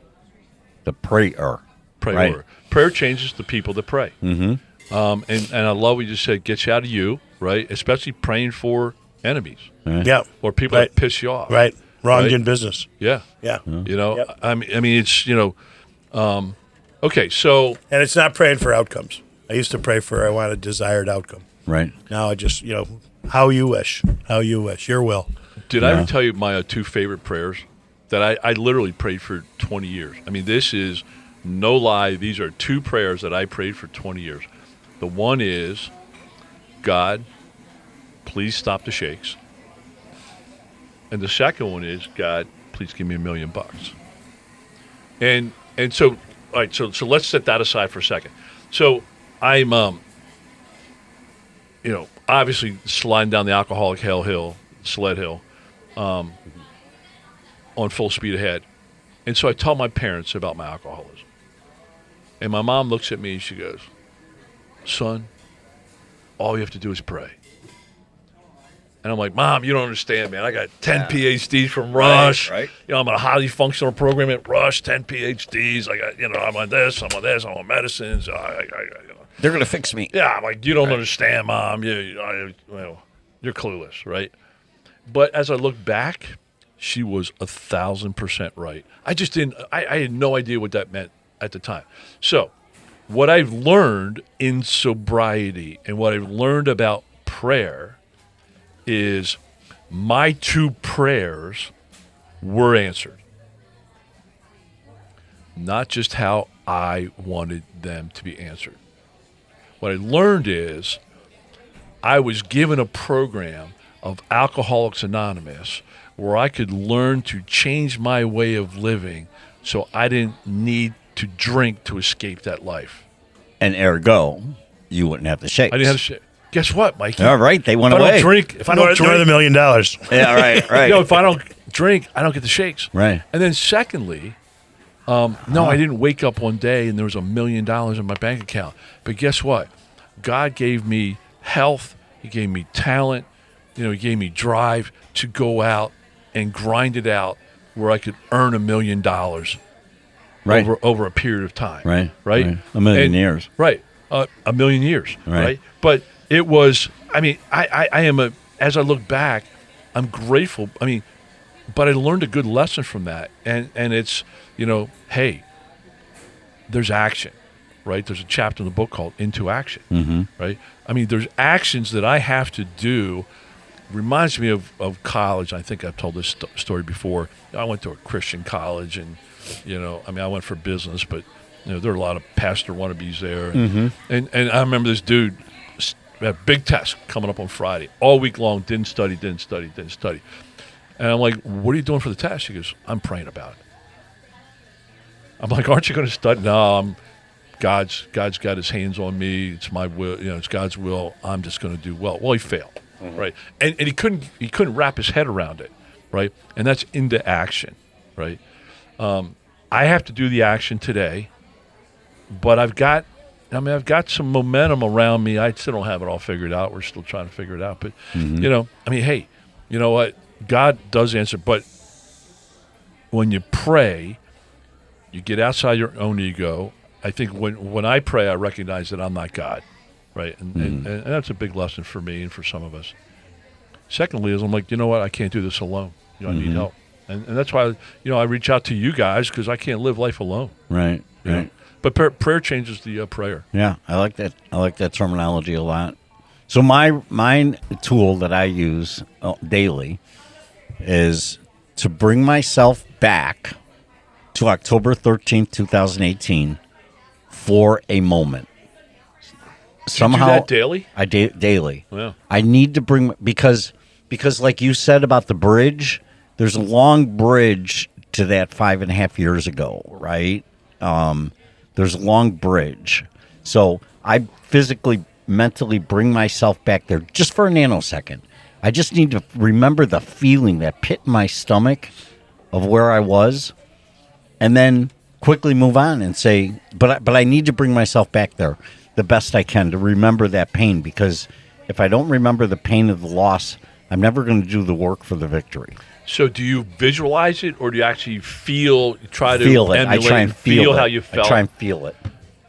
S2: The prayer.
S3: Prayer.
S2: Right.
S3: Prayer changes the people that pray.
S2: Mm-hmm.
S3: And I love what you just said, gets you out of you, right? Especially praying for enemies.
S2: Right.
S4: Yeah.
S3: Or people that piss you off.
S4: Right. Wronged
S3: Right?
S4: in business.
S3: Yeah.
S4: Yeah.
S3: You know,
S4: Yep.
S3: I mean, it's, okay, so
S4: And it's not praying for outcomes. I used to pray for I want a desired outcome.
S2: Right.
S4: Now I just, how you wish, your will.
S3: did I ever tell you my two favorite prayers that I literally prayed for 20 years? I mean, this is no lie. These are two prayers that I prayed for 20 years. The one is, God, please stop the shakes. And the second one is, God, please give me $1 million. And so, all right, so let's set that aside for a second. So I'm, obviously sliding down the alcoholic sled hill, on full speed ahead. And so I tell my parents about my alcoholism. And my mom looks at me and she goes, son, all you have to do is pray. And I'm like, Mom, you don't understand, man. I got 10 PhDs from Rush.
S2: Right.
S3: I'm in a highly functional program at Rush, 10 PhDs. I got, I'm on this, I'm on medicines.
S2: They're going to fix me.
S3: Yeah, I'm like, you don't understand, Mom. You're clueless, right? But as I look back, she was 1,000% right. I just didn't. I had no idea what that meant at the time. So, what I've learned in sobriety and what I've learned about prayer is my two prayers were answered. Not just how I wanted them to be answered. What I learned is I was given a program of Alcoholics Anonymous where I could learn to change my way of living so I didn't need to drink to escape that life.
S2: And ergo, you wouldn't have the shakes.
S3: I didn't have to shit. Guess what, Mikey?
S2: All right, they went
S3: If I
S2: away.
S3: don't drink, if I don't
S4: North of $1
S3: drink,
S4: million.
S2: Yeah, right.
S3: if I don't drink, I don't get the shakes.
S2: Right.
S3: And then secondly, no, I didn't wake up one day and there was $1 million in my bank account. But guess what? God gave me health. He gave me talent. He gave me drive to go out and grind it out where I could earn $1 million
S2: Right.
S3: over a period of time.
S2: Right.
S3: Right.
S2: Right. A million years.
S3: Right. 1 million years.
S2: Right.
S3: But it was, I am as I look back, I'm grateful. But I learned a good lesson from that. And it's, hey, there's action, right? There's a chapter in the book called Into Action, right? There's actions that I have to do. Reminds me of college. I think I've told this story before. I went to a Christian college and, I went for business, but, there are a lot of pastor wannabes there. And I remember this dude, a big test coming up on Friday. All week long, didn't study. And I'm like, what are you doing for the test? He goes, I'm praying about it. I'm like, aren't you going to study? No, God's got his hands on me. It's my will. It's God's will. I'm just going to do well. Well, he failed, right? And he couldn't wrap his head around it, right? And that's into action, right? I have to do the action today, but I've got some momentum around me. I still don't have it all figured out. We're still trying to figure it out. But, hey, you know what? God does answer. But when you pray, you get outside your own ego I think when I pray, I recognize that I'm not God, right? And that's a big lesson for me and for some of us. Secondly, is I'm like, you know what? I can't do this alone. I need help. And that's why, I reach out to you guys because I can't live life alone.
S2: Right.
S3: You know? But prayer changes the prayer.
S2: Yeah, I like that. I like that terminology a lot. So my tool that I use daily is to bring myself back to October 13th, 2018 for a moment.
S3: Somehow, you do that daily?
S2: I daily.
S3: Yeah.
S2: I need to bring because like you said about the bridge, there's a long bridge to that 5.5 years ago, right? There's a long bridge. So I physically, mentally bring myself back there just for a nanosecond. I just need to remember the feeling, that pit in my stomach of where I was, and then quickly move on and say, but I need to bring myself back there the best I can to remember that pain, because if I don't remember the pain of the loss, I'm never going to do the work for the victory.
S3: So do you visualize it, or do you actually feel it?
S2: I try and feel
S3: how you felt.
S2: I try and feel it.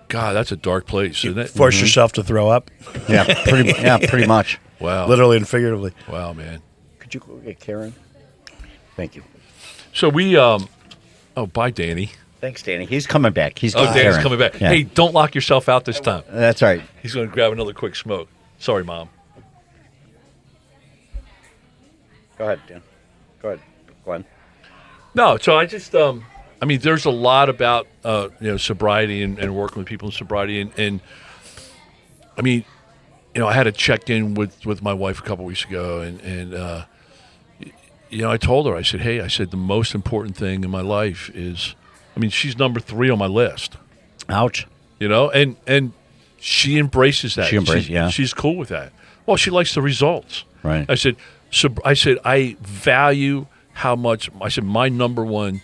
S3: God, that's a dark place, isn't it?
S4: Force yourself to throw up.
S2: Yeah, pretty much.
S3: Wow.
S4: Literally and figuratively.
S3: Wow, man.
S2: Could you go get Karen? Thank you.
S3: So we, bye, Danny.
S2: Thanks, Danny. He's coming back. Danny's
S3: Karen. Coming back. Yeah. Hey, don't lock yourself out this time.
S2: That's right.
S3: He's going to grab another quick smoke. Sorry, Mom.
S2: Go ahead, Dan. Go ahead, Glenn.
S3: No, so I just, there's a lot about, sobriety and working with people in sobriety. And I had a check-in with my wife a couple weeks ago, and I told her, I said, hey, the most important thing in my life is, she's number 3 on my list.
S2: Ouch.
S3: And she embraces that.
S2: Yeah.
S3: She's cool with that. Well, she likes the results.
S2: Right.
S3: I said, I value how much, my number one,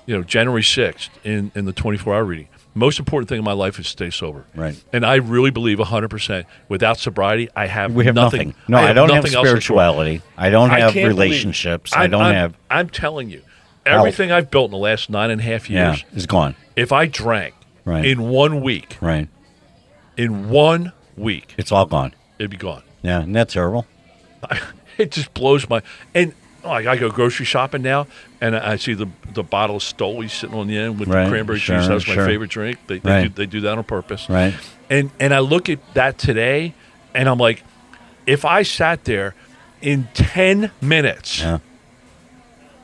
S3: January 6th in the 24-hour reading, most important thing in my life is stay sober.
S2: Right.
S3: And I really believe 100% without sobriety, we have nothing.
S2: No, I don't have spirituality. I don't have relationships.
S3: I'm telling you, everything I've built in the last 9.5 years
S2: is gone.
S3: If I drank in 1 week, in 1 week,
S2: it's all gone.
S3: It'd be gone.
S2: Yeah, isn't that terrible?
S3: It just blows my... And I go grocery shopping now, and I see the bottle of Stoli sitting on the end with the cranberry juice. That's my favorite drink. They do that on purpose.
S2: Right.
S3: And I look at that today, and I'm like, if I sat there in 10 minutes,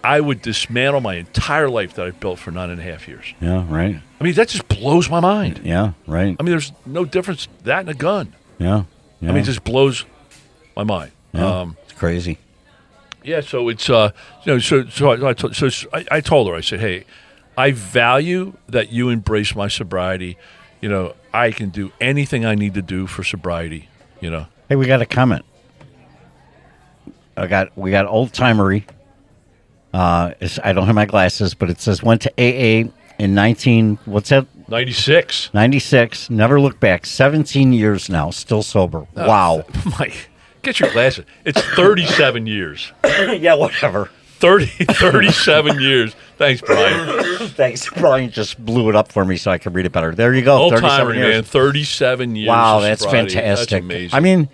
S3: I would dismantle my entire life that I've built for 9.5 years.
S2: Yeah, right.
S3: That just blows my mind.
S2: Yeah, right.
S3: There's no difference that and a gun.
S2: Yeah.
S3: It just blows my mind.
S2: Yeah, it's crazy.
S3: Yeah, so it's I told her, I said, hey, I value that you embrace my sobriety. I can do anything I need to do for sobriety.
S2: Hey, we got a comment. We got old timery. I don't have my glasses, but it says went to AA in
S3: 96.
S2: 96. Never looked back. 17 years now, still sober. Wow.
S3: Mike, get your glasses. It's 37 years.
S2: Yeah, whatever.
S3: 37 years. Thanks, Brian.
S2: Thanks. Brian just blew it up for me so I could read it better. There you go.
S3: Old
S2: 37
S3: timer,
S2: years.
S3: man. 37 years.
S2: Wow,
S3: of
S2: that's
S3: sobriety.
S2: fantastic.
S3: That's amazing.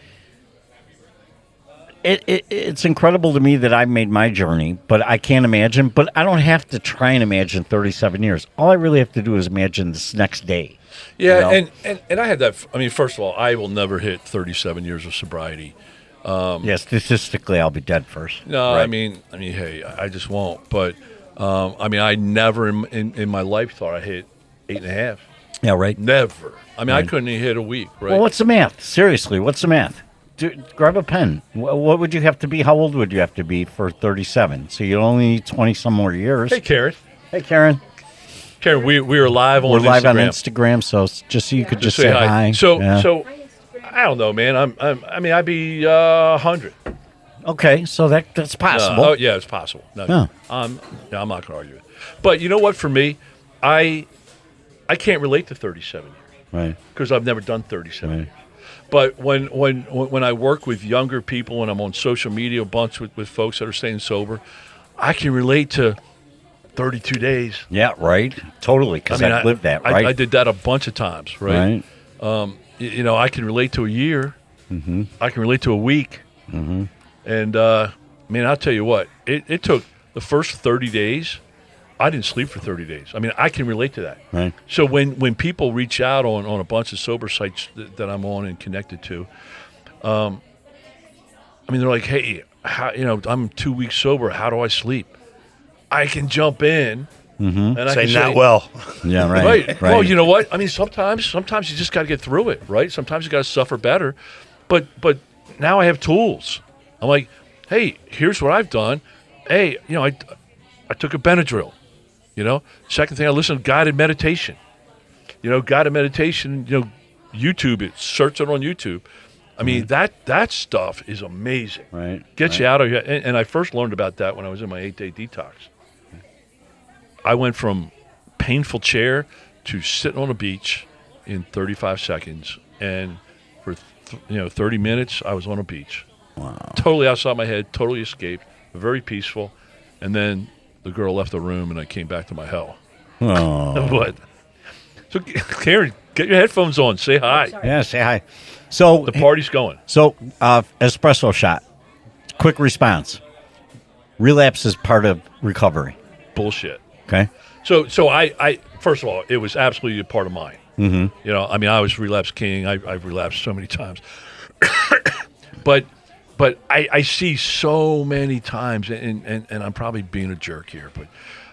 S2: It's incredible to me that I made my journey, but I can't imagine. But I don't have to try and imagine 37 years. All I really have to do is imagine this next day.
S3: Yeah, and I had that. First of all, I will never hit 37 years of sobriety.
S2: Yeah, statistically, I'll be dead first.
S3: No,
S2: right?
S3: Hey, I just won't. But I never in my life thought I hit 8.5.
S2: Yeah, right.
S3: Never. I couldn't even hit a week. Right.
S2: Well, what's the math? Seriously, what's the math? Grab a pen. What would you have to be? How old would you have to be for 37? So you only need 20 some more years.
S3: Hey, Karen.
S2: Hey, Karen.
S3: Karen, we are live on Instagram.
S2: We're live on Instagram, so just so you could just say hi.
S3: So I don't know, man. I'd be 100.
S2: Okay, so that's possible.
S3: Yeah, it's possible. No, I'm not going to argue it. But you know what? For me, I can't relate to 37 years.
S2: Right.
S3: Because I've never done 37 years.
S2: Right.
S3: But when I work with younger people and I'm on social media a bunch with folks that are staying sober, I can relate to 32 days.
S2: Yeah, right. Totally, because I've lived that, right?
S3: I did that a bunch of times, right? I can relate to a year. Mm-hmm. I can relate to a week. Mm-hmm. And, I'll tell you what, it took the first 30 days. I didn't sleep for 30 days. I can relate to that.
S2: Right.
S3: So when people reach out on a bunch of sober sites that I'm on and connected to, they're like, hey, I'm 2 weeks sober. How do I sleep? I can jump in and I can say,
S4: not well.
S2: Yeah, right.
S3: Right. Well, you know what? Sometimes you just got to get through it, right? Sometimes you got to suffer better. But now I have tools. I'm like, hey, here's what I've done. Hey, I took a Benadryl. Second thing, I listened to guided meditation. Guided meditation, YouTube it. Search it on YouTube. That stuff is amazing.
S2: Right.
S3: Gets you out of here. And I first learned about that when I was in my 8-day detox. I went from painful chair to sitting on a beach in 35 seconds. And for 30 minutes, I was on a beach.
S2: Wow.
S3: Totally outside my head, totally escaped, very peaceful. And then the girl left the room and I came back to my hell.
S2: Oh.
S3: What? So, Karen, get your headphones on. Say hi.
S2: Yeah, say hi. So
S3: the party's going.
S2: So, espresso shot. Quick response. Relapse is part of recovery.
S3: Bullshit.
S2: Okay.
S3: So I first of all, it was absolutely a part of mine. Mm-hmm. I was relapse king. I've relapsed so many times. but I see so many times, and I'm probably being a jerk here, but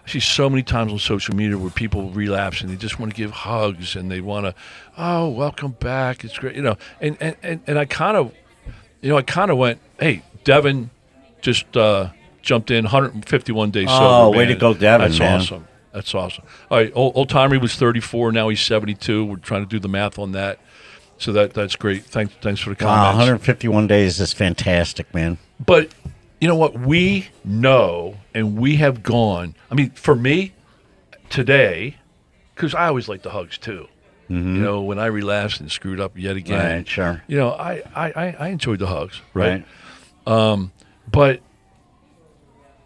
S3: I see so many times on social media where people relapse and they just want to give hugs and they want to, oh, welcome back. It's great, And I kind of went, hey, Devin just jumped in 151 days sober.
S2: Oh, way to go, Devin!
S3: That's
S2: man.
S3: awesome. That's awesome. All right, old timer was 34. Now he's 72. We're trying to do the math on that. So that's great. Thanks for the comments.
S2: Wow, 151 days is fantastic, man.
S3: But you know what? We know, and we have gone. For me, today, because I always like the hugs too. Mm-hmm. When I relapsed and screwed up yet again.
S2: Right, sure.
S3: I enjoyed the hugs, right?
S2: But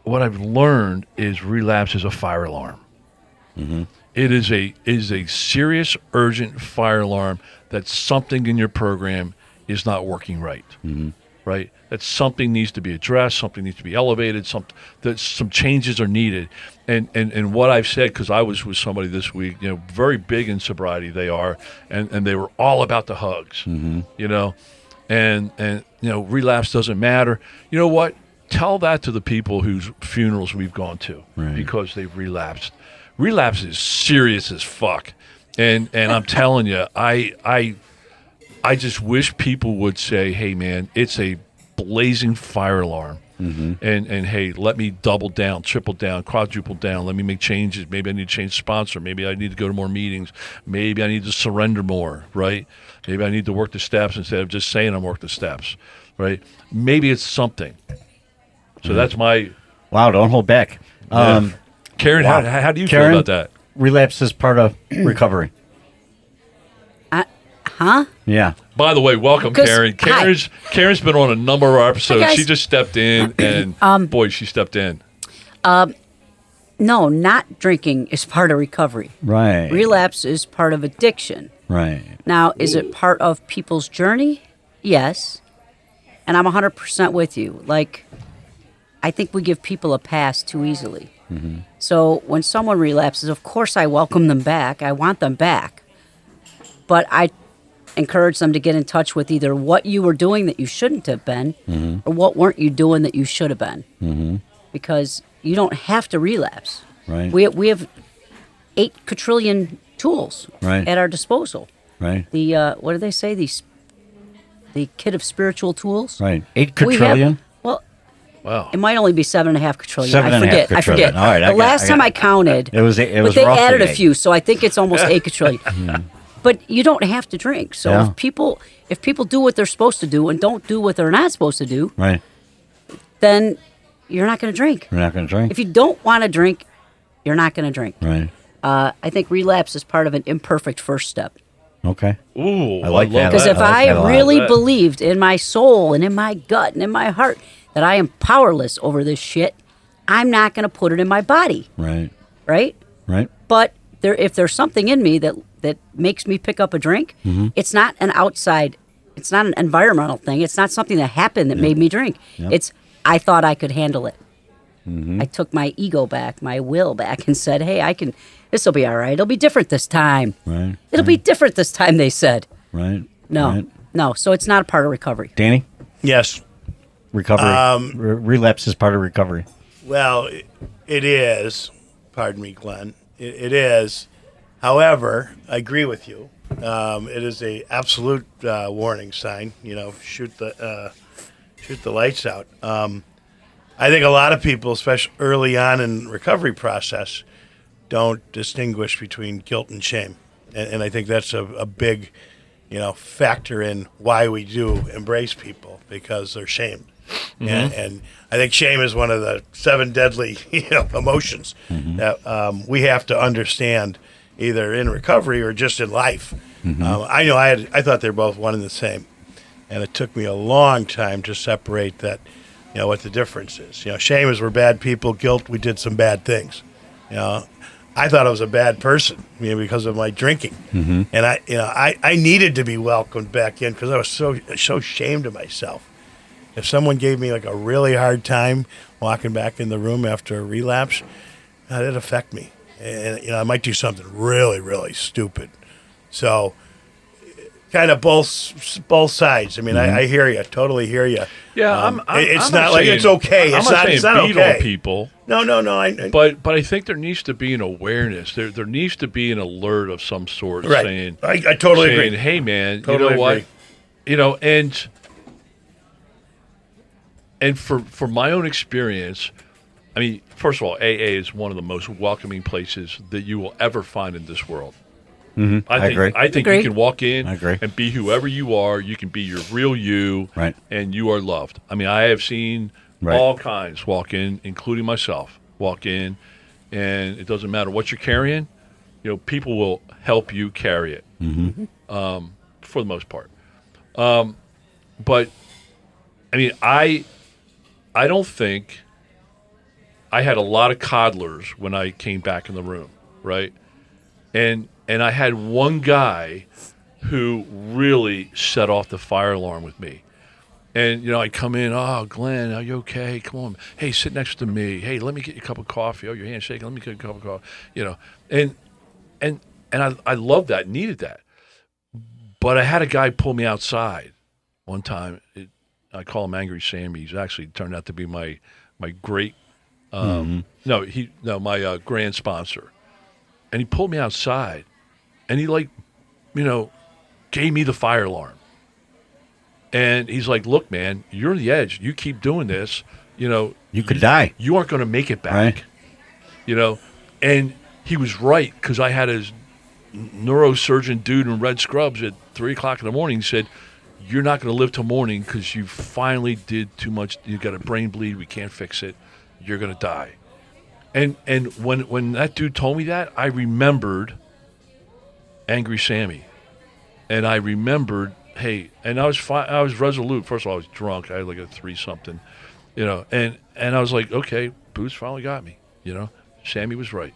S3: what I've learned is relapse is a fire alarm. Mm-hmm. It is a serious, urgent fire alarm that something in your program is not working right. Mm-hmm. Right? That something needs to be addressed, something needs to be elevated, that some changes are needed. And what I've said, because I was with somebody this week, very big in sobriety they are, and they were all about the hugs. Mm-hmm. And relapse doesn't matter. You know what? Tell that to the people whose funerals we've gone to because they've relapsed. Relapse is serious as fuck. And I'm telling you, I just wish people would say, hey, man, it's a blazing fire alarm. Mm-hmm. And hey, let me double down, triple down, quadruple down. Let me make changes. Maybe I need to change sponsor. Maybe I need to go to more meetings. Maybe I need to surrender more, right? Maybe I need to work the steps instead of just saying I'm work the steps, right? Maybe it's something. So that's my...
S2: Wow, don't hold back.
S3: Karen,
S2: wow.
S3: How do you
S2: Karen,
S3: feel about that?
S2: Relapse is part of recovery.
S5: Huh?
S2: Yeah.
S3: By the way, welcome, Karen. Karen's been on a number of our episodes.
S5: Hi,
S3: she just stepped in, and boy, she stepped in.
S5: No, not drinking is part of recovery.
S2: Right.
S5: Relapse is part of addiction.
S2: Right.
S5: Now, is it part of people's journey? Yes. And I'm 100% with you. Like, I think we give people a pass too easily. Mm-hmm. So when someone relapses, of course I welcome them back. I want them back. But I encourage them to get in touch with either what you were doing that you shouldn't have been or what weren't you doing that you should have been. Mm-hmm. Because you don't have to relapse.
S2: Right.
S5: We have 8 quadrillion tools at our disposal.
S2: Right.
S5: The what do they say? The kit of spiritual tools.
S2: Right. 8 quadrillion?
S3: Wow.
S5: It might only be 7.5 quadrillion.
S2: 7.5
S5: I forget.
S2: All right.
S5: The last time I counted,
S2: it was
S5: but they
S2: roughly
S5: added a
S2: 8.
S5: few, so I think it's almost 8 quadrillion. But you don't have to drink. So if people do what they're supposed to do and don't do what they're not supposed to do, then you're not going to drink.
S2: You're not going to drink.
S5: If you don't want to drink, you're not going to drink.
S2: Right.
S5: I think relapse is part of an imperfect first step.
S2: Okay.
S3: Ooh,
S2: I like that.
S5: Because if I really
S3: that.
S5: believed in my soul and in my gut and in my heart that I am powerless over this shit, I'm not going to put it in my body.
S2: Right.
S5: right?
S2: Right.
S5: But if there's something in me that makes me pick up a drink, it's not an outside, it's not an environmental thing. It's not something that happened that made me drink.
S2: Yep.
S5: It's I thought I could handle it. I took my ego back, my will back, and said, "Hey, this will be all right. It'll be different this time.
S2: Right.
S5: It'll be different this time." They said,
S2: Right.
S5: "No,
S2: Right.
S5: no." So it's not a part of recovery.
S2: Danny,
S4: Yes.
S2: recovery. Relapse is part of recovery.
S4: Well, it is. Pardon me, Glenn. It is. However, I agree with you. It is a absolute warning sign. Shoot the lights out. I think a lot of people, especially early on in recovery process, don't distinguish between guilt and shame, and I think that's a big, factor in why we do embrace people, because they're shamed. And I think shame is one of the 7 deadly emotions that we have to understand, either in recovery or just in life. I know I thought they were both one and the same, and it took me a long time to separate that, what the difference is. Shame is we're bad people. Guilt, we did some bad things. I thought I was a bad person, because of my drinking, and I needed to be welcomed back in because I was so ashamed of myself. If someone gave me like a really hard time walking back in the room after a relapse, that'd affect me, and I might do something really, really stupid. So, kind of both sides. I mean, I hear you, totally hear you.
S3: Yeah,
S4: it's
S3: I'm
S4: not like
S3: saying,
S4: it's okay.
S3: I'm
S4: It's not
S3: beat
S4: okay.
S3: on people.
S4: No.
S3: But I think there needs to be an awareness. There needs to be an alert of some sort,
S4: Right.
S3: saying,
S4: I totally
S3: saying,
S4: agree.
S3: "Hey, man,
S4: Totally
S3: you know
S4: agree.
S3: what? And for my own experience, I mean, first of all, AA is one of the most welcoming places that you will ever find in this world. I
S2: agree.
S3: think
S5: Agree.
S3: you can walk in
S2: I agree.
S3: and be whoever you are. You can be your real you,
S2: Right.
S3: and you are loved. I mean, I have seen
S2: Right.
S3: all kinds walk in, including myself, walk in, and it doesn't matter what you're carrying. People will help you carry it, for the most part. But I mean, I don't think I had a lot of coddlers when I came back in the room, right? And I had one guy who really set off the fire alarm with me. And, I come in, "Oh, Glenn, are you okay? Come on. Hey, sit next to me. Hey, let me get you a cup of coffee. Oh, your hand's shaking. Let me get you a cup of coffee." And I loved that, needed that. But I had a guy pull me outside one time. I call him Angry Sammy. He's actually turned out to be my great, my grand sponsor. And he pulled me outside, and he gave me the fire alarm. And he's like, "Look, man, you're on the edge. You keep doing this,
S2: You could die.
S3: You aren't going to make it back."
S2: Right.
S3: And he was right, because I had his neurosurgeon dude in red scrubs at 3:00 in the morning. He said, "You're not going to live till morning because you finally did too much. You got a brain bleed. We can't fix it. You're going to die." And when that dude told me that, I remembered Angry Sammy, and I remembered, hey, and I was fine. I was resolute. First of all, I was drunk. I had like a 3-something, and I was like, okay, booze finally got me. Sammy was right.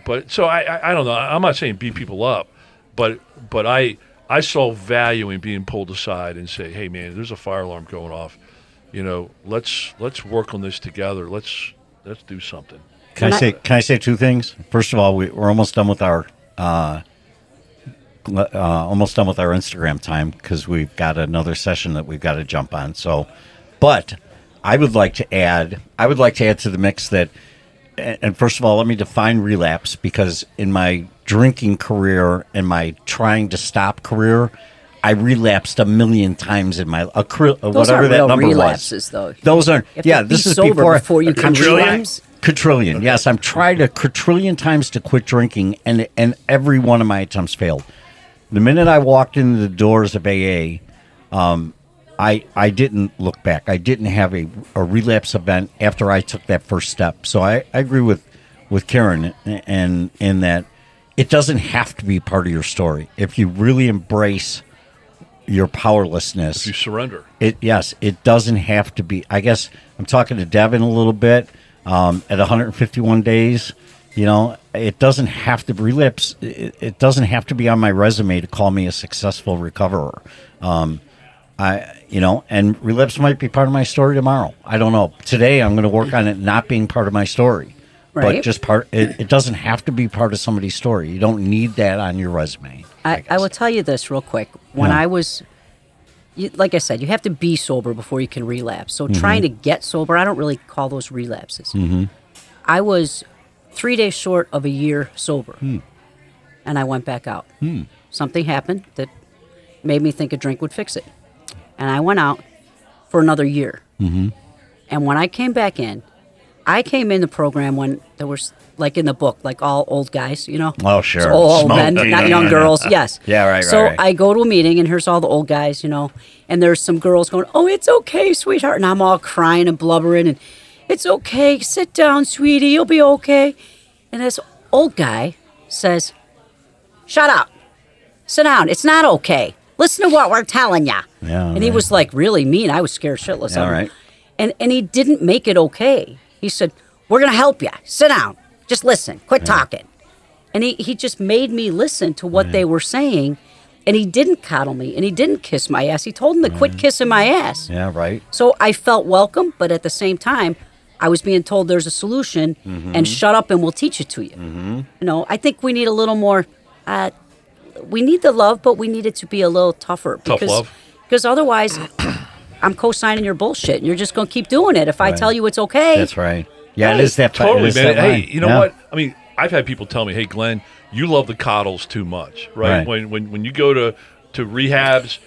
S3: But so I don't know. I'm not saying beat people up, but I saw value in being pulled aside and say, "Hey, man, there's a fire alarm going off. Let's work on this together. Let's do something."
S2: Can I say 2 things? First of all, we're almost done with our Instagram time, because we've got another session that we've got to jump on. So, but I would like to add to the mix that. And first of all, let me define relapse, because in my drinking career and my trying to stop career, I relapsed a million times in my
S5: Those
S2: whatever
S5: aren't
S2: that
S5: real
S2: number
S5: relapses, though.
S2: Those aren't.
S5: You have to
S2: Yeah,
S5: be
S2: this is
S5: sober before you can
S4: quadrillion?
S5: relapse.
S2: Quadrillion. Yes, I'm tried a quadrillion times to quit drinking, and every one of my attempts failed. The minute I walked into the doors of AA, I didn't look back. I didn't have a relapse event after I took that first step. So I agree with Karen and in that it doesn't have to be part of your story. If you really embrace your powerlessness,
S3: If you surrender.
S2: it doesn't have to be. I guess I'm talking to Devin a little bit. At 151 days, it doesn't have to relapse. It doesn't have to be on my resume to call me a successful recoverer. And relapse might be part of my story tomorrow. I don't know. Today, I'm going to work on it not being part of my story.
S5: Right.
S2: But just it doesn't have to be part of somebody's story. You don't need that on your resume.
S5: I will tell you this real quick. When I was, like I said, you have to be sober before you can relapse. So trying to get sober, I don't really call those relapses. I was 3 days short of a year sober, and I went back out. Something happened that made me think a drink would fix it. And I went out for another year. And when I came back in, I came in the program when there was, like in the book, like all old guys,
S2: Oh, sure.
S5: So all old men, not young girls. Yes.
S2: Yeah, right.
S5: So
S2: right.
S5: I go to a meeting, and here's all the old guys, and there's some girls going, "Oh, it's okay, sweetheart," and I'm all crying and blubbering, and "It's okay, sit down, sweetie, you'll be okay." And this old guy says, "Shut up, sit down. It's not okay. Listen to what we're telling you."
S2: Yeah,
S5: and he was like really mean. I was scared shitless.
S2: Yeah,
S5: of him.
S2: right.
S5: And he didn't make it okay. He said, "We're going to help you. Sit down. Just listen. Quit talking." And he just made me listen to what they were saying. And he didn't coddle me. And he didn't kiss my ass. He told him to quit kissing my ass.
S2: Yeah, right.
S5: So I felt welcome. But at the same time, I was being told there's a solution. And shut up and we'll teach it to you. I think we need a little more. We need the love, but we need it to be a little tougher.
S3: Tough love.
S5: Because otherwise, I'm co-signing your bullshit, and you're just going to keep doing it. If I tell you it's okay.
S2: That's right. Yeah,
S3: Hey,
S2: it is that.
S3: totally,
S2: it is
S3: man.
S2: that
S3: Hey,
S2: line.
S3: you know what? I mean, I've had people tell me, "Hey, Glenn, you love the coddles too much, right?
S2: Right.
S3: When you go to rehabs,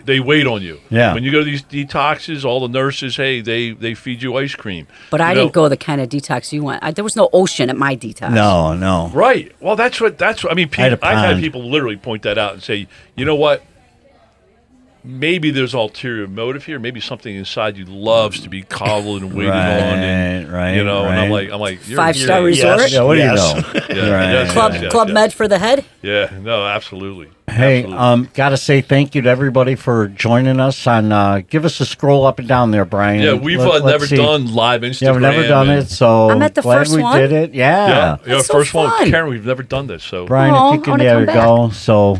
S3: they wait on you.
S2: Yeah.
S3: When you go to these detoxes, all the nurses, hey, they feed you ice cream.
S5: But I didn't go the kind of detox you went. There was no ocean at my detox.
S2: No.
S3: Right. Well, that's what. I mean,
S2: I had a
S3: I've had
S2: pond.
S3: people literally point that out and say, "You know what? Maybe there's ulterior motive here. Maybe something inside you loves to be coddled and waited on, and
S2: Right.
S3: And I'm like, you're,
S5: 5-star
S3: you're-
S5: resort?
S4: Yes.
S2: Yeah, what do you
S4: Yes.
S2: know?
S3: Yeah,
S2: Right.
S3: yes,
S5: Club
S3: yes, yes,
S5: Club
S3: yes.
S5: Med for the head.
S3: Yeah, no, absolutely.
S2: Hey,
S3: Absolutely.
S2: gotta say thank you to everybody for joining us on. Give us a scroll up and down there, Brian.
S3: Yeah, we've
S2: Let's
S3: never
S2: see.
S3: done live Instagram.
S2: Yeah, we've never done
S3: and-
S2: it, so
S5: I'm at the
S2: glad
S5: first
S2: we
S5: one.
S2: did it.
S3: Yeah,
S2: Yeah,
S5: That's so
S3: first one,
S5: fun.
S3: Karen. We've never done this, so
S2: Brian,
S5: Oh,
S2: if you
S5: I
S2: can,
S5: wanna
S2: there
S5: come
S2: you
S5: back.
S2: go. So,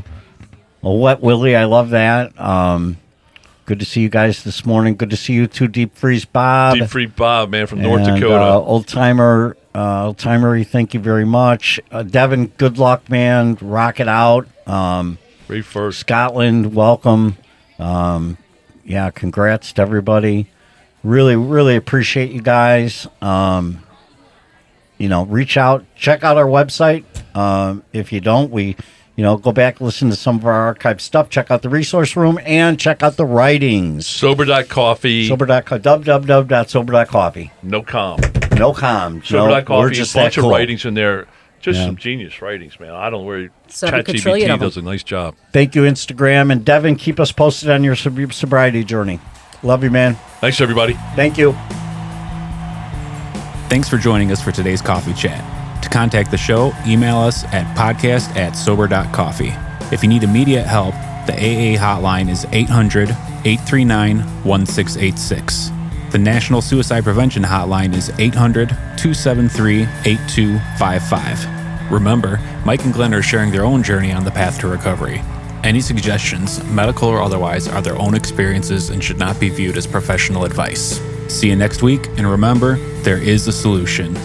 S2: a wet Willie, I love that. Good to see you guys this morning. Good to see you too, Deep Freeze Bob.
S3: Deep Free Bob, man, from North
S2: And,
S3: Dakota.
S2: Old timer, thank you very much. Devin, good luck, man. Rock it out.
S3: Great first.
S2: Scotland, welcome. Congrats to everybody. Really, really appreciate you guys. Reach out, check out our website. If you don't, go back, listen to some of our archived stuff, check out the resource room, and check out the writings.
S3: Sober.Coffee.
S2: www.sober.coffee.
S3: No com.
S2: No com.
S3: Sober.Coffee.
S2: We're
S3: A
S2: just
S3: bunch
S2: that
S3: of
S2: cool.
S3: writings in there. Just
S2: Yeah.
S3: some genius writings, man. I don't know where
S5: 7 quadrillion
S3: ChatGPT
S5: of them.
S3: does a nice job.
S2: Thank you, Instagram. And Devin, keep us posted on your sobriety journey. Love you, man.
S3: Thanks, everybody.
S2: Thank you.
S1: Thanks for joining us for today's coffee chat. To contact the show, email us at podcast@sober.coffee. If you need immediate help, the AA hotline is 800-839-1686. The National Suicide Prevention Hotline is 800-273-8255. Remember, Mike and Glenn are sharing their own journey on the path to recovery. Any suggestions, medical or otherwise, are their own experiences and should not be viewed as professional advice. See you next week, and remember, there is a solution.